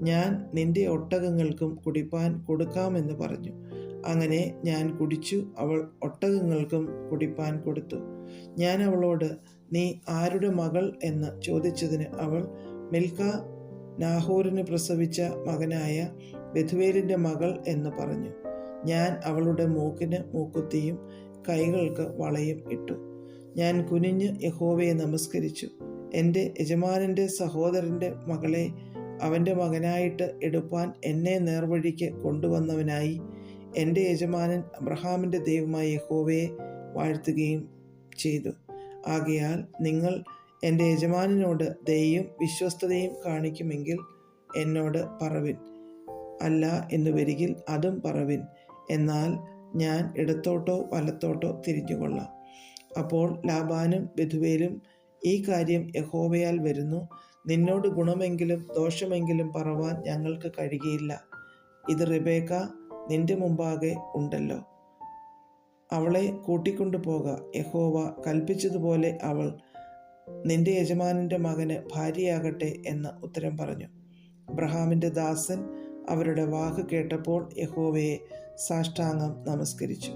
ഞാൻ നിന്റെ ഒട്ടകങ്ങൾക്കും കുടിപ്പാൻ കൊടുക്കാമെന്ന് പറഞ്ഞു. അങ്ങനെ ഞാൻ കുടിച്ചു. അവൾ ഒട്ടകങ്ങൾക്കും കുടിപ്പാൻ കൊടുത്തു. ഞാൻ അവളോട് നീ ആരുടെ മകൾ എന്ന് ചോദിച്ചതിന് അവൾ മിൽക്ക നാഹോറിന് പ്രസവിച്ച മകനായ ബെഥുവേലിൻ്റെ മകൾ എന്ന് പറഞ്ഞു. ഞാൻ അവളുടെ മൂക്കിന് മൂക്കുത്തിയും കൈകൾക്ക് വളയും ഇട്ടു. ഞാൻ കുനിഞ്ഞ് യഹോവയെ നമസ്കരിച്ചു. എൻ്റെ യജമാനൻ്റെ സഹോദരൻ്റെ മകളെ അവൻ്റെ മകനായിട്ട് എടുപ്പാൻ എന്നെ നേർവഴിക്ക് കൊണ്ടുവന്നവനായി എൻ്റെ യജമാനൻ അബ്രഹാമിൻ്റെ ദൈവമായ യഹോവയെ വാഴ്ത്തുകയും ചെയ്തു. ആകയാൽ നിങ്ങൾ എൻ്റെ യജമാനനോട് ദയയും വിശ്വസ്തതയും കാണിക്കുമെങ്കിൽ എന്നോട് പറവിൻ, അല്ല എന്നു വരികിൽ അതും പറവിൻ, എന്നാൽ ഞാൻ ഇടത്തോട്ടോ വലത്തോട്ടോ തിരിഞ്ഞുകൊള്ളാം. അപ്പോൾ ലാബാനും ബെഥുവേലും ഈ കാര്യം യഹോവയാൽ വരുന്നു, നിന്നോട് ഗുണമെങ്കിലും ദോഷമെങ്കിലും പറവാൻ ഞങ്ങൾക്ക് കഴിയുകയില്ല. ഇത് റിബേക്ക നിന്റെ മുമ്പാകെ ഉണ്ടല്ലോ, അവളെ കൂട്ടിക്കൊണ്ടു പോക. യഹോവ കൽപ്പിച്ചതുപോലെ അവൾ നിന്റെ യജമാനൻ്റെ മകന് ഭാര്യയാകട്ടെ എന്ന് ഉത്തരം പറഞ്ഞു. അബ്രഹാമിൻ്റെ ദാസൻ അവരുടെ വാക്ക് കേട്ടപ്പോൾ യഹോവയെ സാഷ്ടാംഗം നമസ്കരിച്ചു.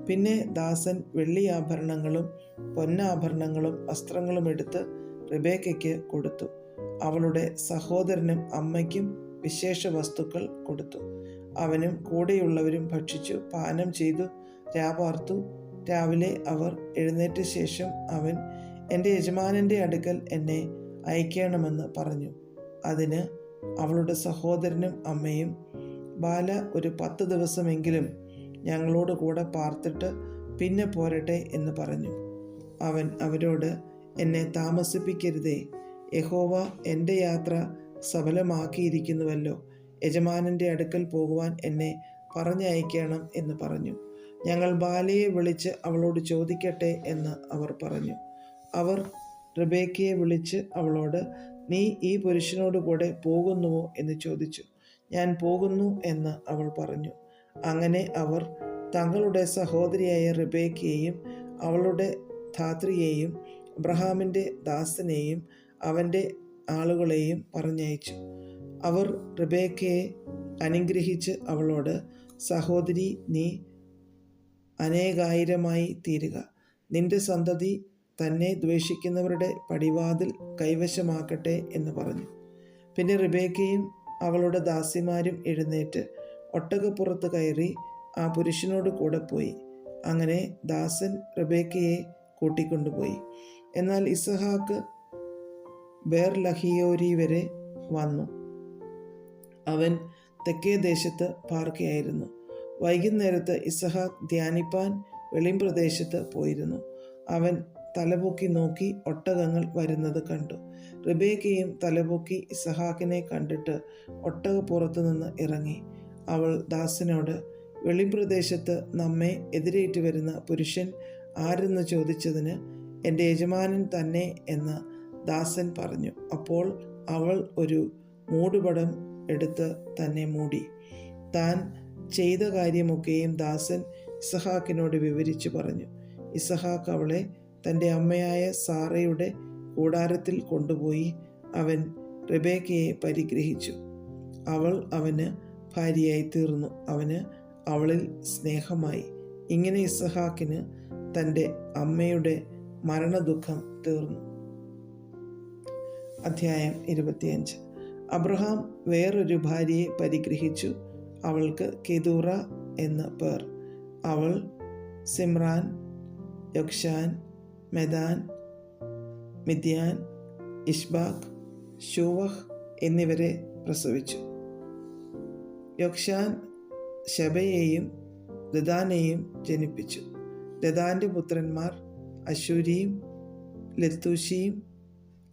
പിന്നെ ദാസൻ വെള്ളിയാഭരണങ്ങളും പൊന്നാഭരണങ്ങളും വസ്ത്രങ്ങളും എടുത്ത് റിബേക്കയ്ക്ക് കൊടുത്തു. അവളുടെ സഹോദരനും അമ്മയ്ക്കും വിശേഷ വസ്തുക്കൾ കൊടുത്തു. അവനും കൂടെയുള്ളവരും ഭക്ഷിച്ചു പാനം ചെയ്തു രാപാർത്തു. രാവിലെ അവർ എഴുന്നേറ്റ ശേഷം അവൻ എൻ്റെ യജമാനൻ്റെ അടുക്കൽ എന്നെ അയക്കണമെന്ന് പറഞ്ഞു. അതിന് അവളുടെ സഹോദരനും അമ്മയും ബാല ഒരു 10 ദിവസമെങ്കിലും ഞങ്ങളോട് കൂടെ പാർത്തിട്ട് പിന്നെ പോരട്ടെ എന്ന് പറഞ്ഞു. അവൻ അവരോട് എന്നെ താമസിപ്പിക്കരുതേ, യഹോവ എൻ്റെ യാത്ര സഫലമാക്കിയിരിക്കുന്നുവല്ലോ, യജമാനൻ്റെ അടുക്കൽ പോകുവാൻ എന്നെ പറഞ്ഞയക്കണം എന്ന് പറഞ്ഞു. ഞങ്ങൾ ബാലയെ വിളിച്ച് അവളോട് ചോദിക്കട്ടെ എന്ന് അവർ പറഞ്ഞു. അവർ റിബേക്കയെ വിളിച്ച് അവളോട് നീ ഈ പുരുഷനോട് കൂടെ പോകുന്നുവോ എന്ന് ചോദിച്ചു. ഞാൻ പോകുന്നു എന്ന് അവൾ പറഞ്ഞു. അങ്ങനെ അവർ തങ്ങളുടെ സഹോദരിയായ റിബേക്കയെയും അവളുടെ ധാത്രിയെയും അബ്രഹാമിൻ്റെ ദാസനെയും അവൻ്റെ ആളുകളെയും പറഞ്ഞയച്ചു. അവർ റിബേക്കയെ അനുഗ്രഹിച്ച് അവളോട്, സഹോദരി, നീ അനേകായിരമായി തീരുക, നിന്റെ സന്തതി തന്നെ ദ്വേഷിക്കുന്നവരുടെ പടിവാതിൽ കൈവശമാക്കട്ടെ എന്ന് പറഞ്ഞു. പിന്നെ റിബേക്കയും അവളുടെ ദാസിമാരും എഴുന്നേറ്റ് ഒട്ടകപ്പുറത്ത് കയറി ആ പുരുഷനോട് കൂടെ പോയി. അങ്ങനെ ദാസൻ റിബേക്കയെ കൂട്ടിക്കൊണ്ടുപോയി. എന്നാൽ ഇസഹാക്ക് ബേർലഹിയോരി വരെ വന്നു. അവൻ തെക്കേ ദേശത്ത് പാർക്കയായിരുന്നു. വൈകുന്നേരത്ത് ഇസഹാക്ക് ധ്യാനിപ്പാൻ വെളിമ്പ്രദേശത്ത് പോയിരുന്നു. അവൻ തലപൊക്കി നോക്കി ഒട്ടകങ്ങൾ വരുന്നത് കണ്ടു. റിബേക്കയും തലപൊക്കി ഇസഹാക്കിനെ കണ്ടിട്ട് ഒട്ടകപ്പുറത്തു നിന്ന് ഇറങ്ങി. അവൾ ദാസനോട്, വെളിമ്പ്രദേശത്ത് നമ്മെ എതിരേറ്റ് വരുന്ന പുരുഷൻ ആരെന്ന് ചോദിച്ചതിന് എൻ്റെ യജമാനൻ തന്നെ എന്ന് ദാസൻ പറഞ്ഞു. അപ്പോൾ അവൾ ഒരു മൂടുപടം എടുത്ത് തന്നെ മൂടി. താൻ ചെയ്ത കാര്യമൊക്കെയും ദാസൻ ഇസഹാക്കിനോട് വിവരിച്ചു പറഞ്ഞു. ഇസഹാക്ക് അവളെ തൻ്റെ അമ്മയായ സാറയുടെ കൂടാരത്തിൽ കൊണ്ടുപോയി അവൻ റിബേക്കയെ പരിഗ്രഹിച്ചു. അവൾ അവന് ഭാര്യയായി തീർന്നു. അവന് അവളിൽ സ്നേഹമായി. ഇങ്ങനെ ഇസഹാക്കിന് തൻ്റെ അമ്മയുടെ മരണദുഃഖം തീർന്നു. അധ്യായം 25. അബ്രഹാം വേറൊരു ഭാര്യയെ പരിഗ്രഹിച്ചു. അവൾക്ക് കെതൂറ എന്ന് പേർ. അവൾ സിമ്രാൻ, യൊക്ഷാൻ, മെദാൻ, മിദ്യാൻ, ഇഷ്ബാക്ക്, ശൂവഹ് എന്നിവരെ പ്രസവിച്ചു. യൊക്ഷാൻ ശബയെയും ദദാനെയും ജനിപ്പിച്ചു. ദദാൻ്റെ പുത്രന്മാർ അശൂരിയും ലത്തൂഷിയും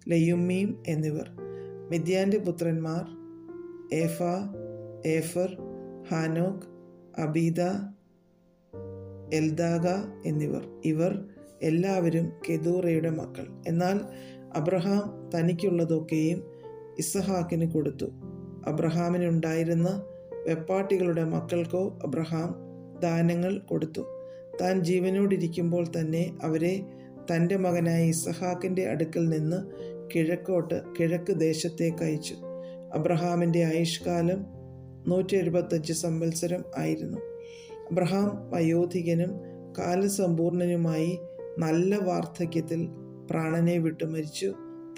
ലെയുമ്മീം എന്നിവർ. മിദ്യാൻ്റെ പുത്രന്മാർ ഏഫ, ഏഫർ, ഹാനോക്ക്, അബീദ, എൽദാഗ എന്നിവർ. ഇവർ എല്ലാവരും കെതൂറയുടെ മക്കൾ. എന്നാൽ അബ്രഹാം തനിക്കുള്ളതൊക്കെയും ഇസഹാക്കിന് കൊടുത്തു. അബ്രഹാമിനുണ്ടായിരുന്ന വെപ്പാട്ടികളുടെ മക്കൾക്കോ അബ്രഹാം ദാനങ്ങൾ കൊടുത്തു. താൻ ജീവനോടിരിക്കുമ്പോൾ തന്നെ അവരെ തൻ്റെ മകനായ ഇസഹാക്കിൻ്റെ അടുക്കൽ നിന്ന് കിഴക്ക് ദേശത്തേക്ക് അയച്ചു. അബ്രഹാമിൻ്റെ ആയുഷ്കാലം 175 സംവത്സരം ആയിരുന്നു. അബ്രഹാം വയോധികനും കാലസമ്പൂർണനുമായി നല്ല വാർദ്ധക്യത്തിൽ പ്രാണനെ വിട്ടു മരിച്ചു.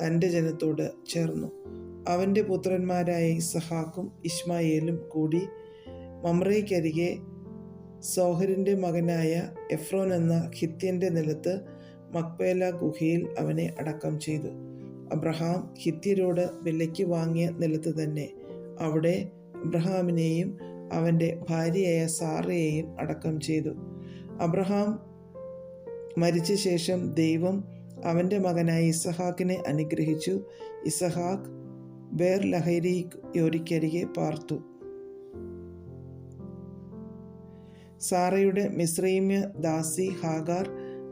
തൻ്റെ ജനത്തോട് ചേർന്നു. അവൻ്റെ പുത്രന്മാരായ ഇസഹാക്കും ഇശ്മായേലും കൂടി മമ്രേക്കരികെ സോഹരിൻ്റെ മകനായ എഫ്രോൻ എന്ന ഹിത്യൻ്റെ നിലത്ത് മക്പേല ഗുഹയിൽ അവനെ അടക്കം ചെയ്തു. അബ്രഹാം ഹിത്യരോട് വിലയ്ക്ക് വാങ്ങിയ നിലത്ത് തന്നെ. അവിടെ അബ്രഹാമിനെയും അവൻ്റെ ഭാര്യയായ സാറയെയും അടക്കം ചെയ്തു. അബ്രഹാം മരിച്ച ശേഷം ദൈവം അവൻ്റെ മകനായ ഇസഹാക്കിനെ അനുഗ്രഹിച്ചു. ഇസഹാക്ക് ബേർ ലഹരിക്കരികെ പാർത്തു. സാറയുടെ മിസ്രൈമ്യ ദാസി ഹാഗാർ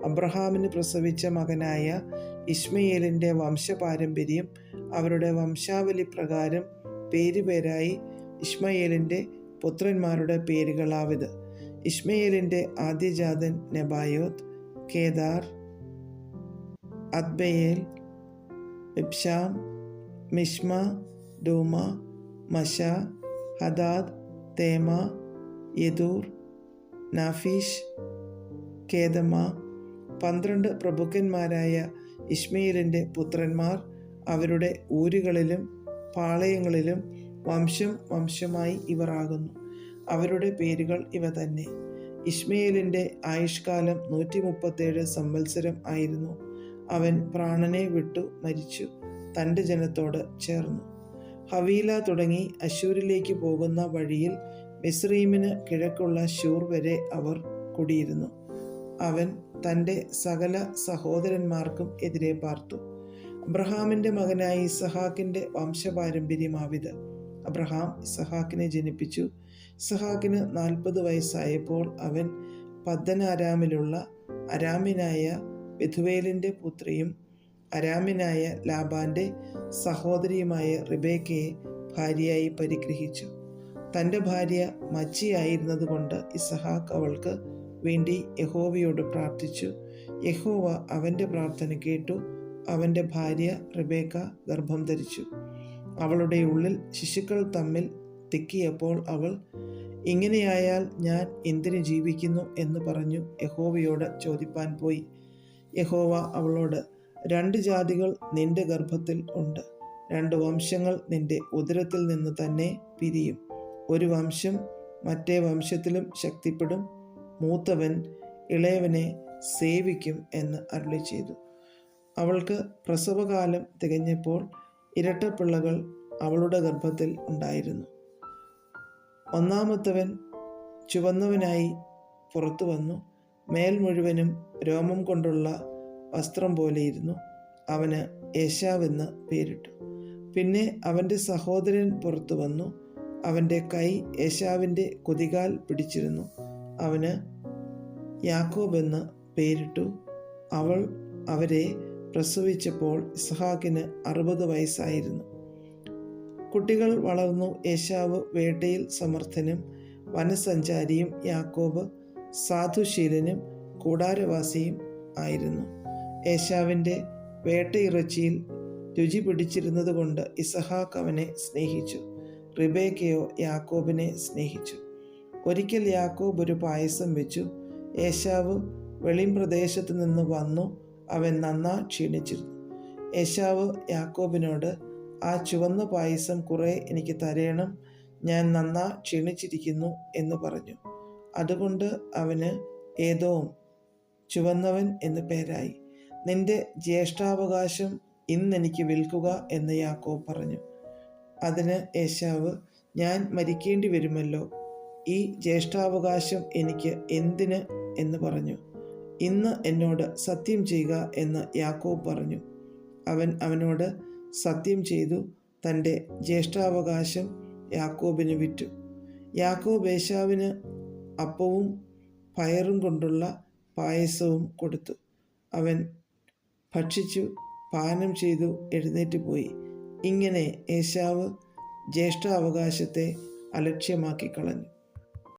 അബ്രഹാമിന് പ്രസവിച്ച മകനായ ഇശ്മയേലിൻ്റെ വംശപാരമ്പര്യം അവരുടെ വംശാവലി പ്രകാരം പേരുപേരായി ഇശ്മയേലിൻ്റെ പുത്രന്മാരുടെ പേരുകളാവിത്. ഇശ്മയേലിൻ്റെ ആദ്യജാതൻ Nebaioth, Kedar, Adbeel, Mibsam, Mishma, Dumah, Massa, Hadad, Tema, Jetur, Naphish, Kedemah. 12 പ്രഭുക്കന്മാരായ ഇശ്മയേലിൻ്റെ പുത്രന്മാർ അവരുടെ ഊരുകളിലും പാളയങ്ങളിലും വംശം വംശമായി ഇവർ ആകുന്നു. അവരുടെ പേരുകൾ ഇവ തന്നെ. ഇശ്മയേലിൻ്റെ ആയുഷ്കാലം 137 സംവത്സരം ആയിരുന്നു. അവൻ പ്രാണനെ വിട്ടു മരിച്ചു. തൻ്റെ ജനത്തോട് ചേർന്നു. ഹവീല തുടങ്ങി അശൂരിലേക്ക് പോകുന്ന വഴിയിൽ മിസ്രയീമിന് കിഴക്കുള്ള ശൂർ വരെ അവർ കുടിയിരുന്നു. അവൻ തൻ്റെ സകല സഹോദരന്മാർക്കും എതിരെ പാർത്തു. അബ്രഹാമിൻ്റെ മകനായ ഇസഹാക്കിൻ്റെ വംശപാരമ്പര്യമാവിത്. അബ്രഹാം ഇസഹാക്കിനെ ജനിപ്പിച്ചു. ഇസഹാക്കിന് 40 വയസ്സായപ്പോൾ അവൻ പദ്ദൻഅരാമിലുള്ള അരാമ്യനായ ബെഥുവേലിൻ്റെ പുത്രിയും അരാമ്യനായ ലാബാൻ്റെ സഹോദരിയുമായ റിബേക്കയെ ഭാര്യയായി പരിഗ്രഹിച്ചു. തൻ്റെ ഭാര്യ മച്ചിയായിരുന്നതുകൊണ്ട് ഇസഹാക്ക് അവൾക്ക് വേണ്ടി യഹോവയോട് പ്രാർത്ഥിച്ചു. യഹോവ അവൻ്റെ പ്രാർത്ഥന കേട്ടു. അവൻ്റെ ഭാര്യ റിബേക്ക ഗർഭം ധരിച്ചു. അവളുടെ ഉള്ളിൽ ശിശുക്കൾ തമ്മിൽ തിക്കിയപ്പോൾ അവൾ, ഇങ്ങനെയായാൽ ഞാൻ എന്തിനു ജീവിക്കുന്നു എന്ന് പറഞ്ഞു യഹോവയോട് ചോദിപ്പാൻ പോയി. യഹോവ അവളോട്, 2 ജാതികൾ നിന്റെ ഗർഭത്തിൽ ഉണ്ട്, 2 വംശങ്ങൾ നിന്റെ ഉദരത്തിൽ നിന്ന് തന്നെ പിരിയും. ഒരു വംശം മറ്റേ വംശത്തിലും ശക്തിപ്പെടും, മൂത്തവൻ ഇളയവനെ സേവിക്കും എന്ന് അരുളി ചെയ്തു. അവൾക്ക് പ്രസവകാലം തികഞ്ഞപ്പോൾ ഇരട്ടപ്പിള്ളകൾ അവളുടെ ഗർഭത്തിൽ ഉണ്ടായിരുന്നു. ഒന്നാമത്തവൻ ചുവന്നവനായി പുറത്തു വന്നു. മേൽ മുഴുവനും രോമം കൊണ്ടുള്ള വസ്ത്രം പോലെയിരുന്നു. അവന് ഏശാവെന്ന് പേരിട്ടു. പിന്നെ അവൻ്റെ സഹോദരൻ പുറത്തു വന്നു. അവൻ്റെ കൈ ഏശാവിൻ്റെ കുതികാൽ പിടിച്ചിരുന്നു. അവന് യാക്കോബ് എന്ന് പേരിട്ടു. അവൾ അവരെ പ്രസവിച്ചപ്പോൾ ഇസ്ഹാക്കിന് 60 വയസ്സായിരുന്നു. കുട്ടികൾ വളർന്നു. ഏശാവ് വേട്ടയിൽ സമർത്ഥനും വനസഞ്ചാരിയും യാക്കോബ് സാധുശീലനും കൂടാരവാസിയും ആയിരുന്നു. ഏശാവിൻ്റെ വേട്ടയിറച്ചിയിൽ രുചി പിടിച്ചിരുന്നത് കൊണ്ട് ഇസഹാക്ക് അവനെ സ്നേഹിച്ചു. റിബേക്കയോ യാക്കോബിനെ സ്നേഹിച്ചു. ഒരിക്കൽ യാക്കോബ് ഒരു പായസം വെച്ചു. ഏശാവ് വെളിംപ്രദേശത്ത് നിന്ന് വന്നു. അവൻ നന്നാ ക്ഷീണിച്ചിരുന്നു. ഏശാവ് യാക്കോബിനോട്, ആ ചുവന്ന പായസം കുറെ എനിക്ക് തരേണം, ഞാൻ നന്നാ ക്ഷീണിച്ചിരിക്കുന്നു എന്ന് പറഞ്ഞു. അതുകൊണ്ട് അവന് ഏദോം, ചുവന്നവൻ എന്ന് പേരായി. നിന്റെ ജ്യേഷ്ഠാവകാശം ഇന്നെനിക്ക് വിൽക്കുക എന്ന് യാക്കോബ് പറഞ്ഞു. അതിന് ഏശാവ്, ഞാൻ മരിക്കേണ്ടി വരുമല്ലോ, ഈ ജ്യേഷ്ഠാവകാശം എനിക്ക് എന്തിന് എന്ന് പറഞ്ഞു. ഇന്ന് എന്നോട് സത്യം ചെയ്യുക എന്ന് യാക്കോബ് പറഞ്ഞു. അവൻ അവനോട് സത്യം ചെയ്തു തൻ്റെ ജ്യേഷ്ഠാവകാശം യാക്കോബിന് വിറ്റു. യാക്കോബ് ഏശാവിന് അപ്പവും പയറും കൊണ്ടുള്ള പായസവും കൊടുത്തു. അവൻ ഭക്ഷിച്ചു പാനം ചെയ്തു എഴുന്നേറ്റ് പോയി. ഇങ്ങനെ ഏശാവ് ജ്യേഷ്ഠാവകാശത്തെ അലക്ഷ്യമാക്കി കളഞ്ഞു.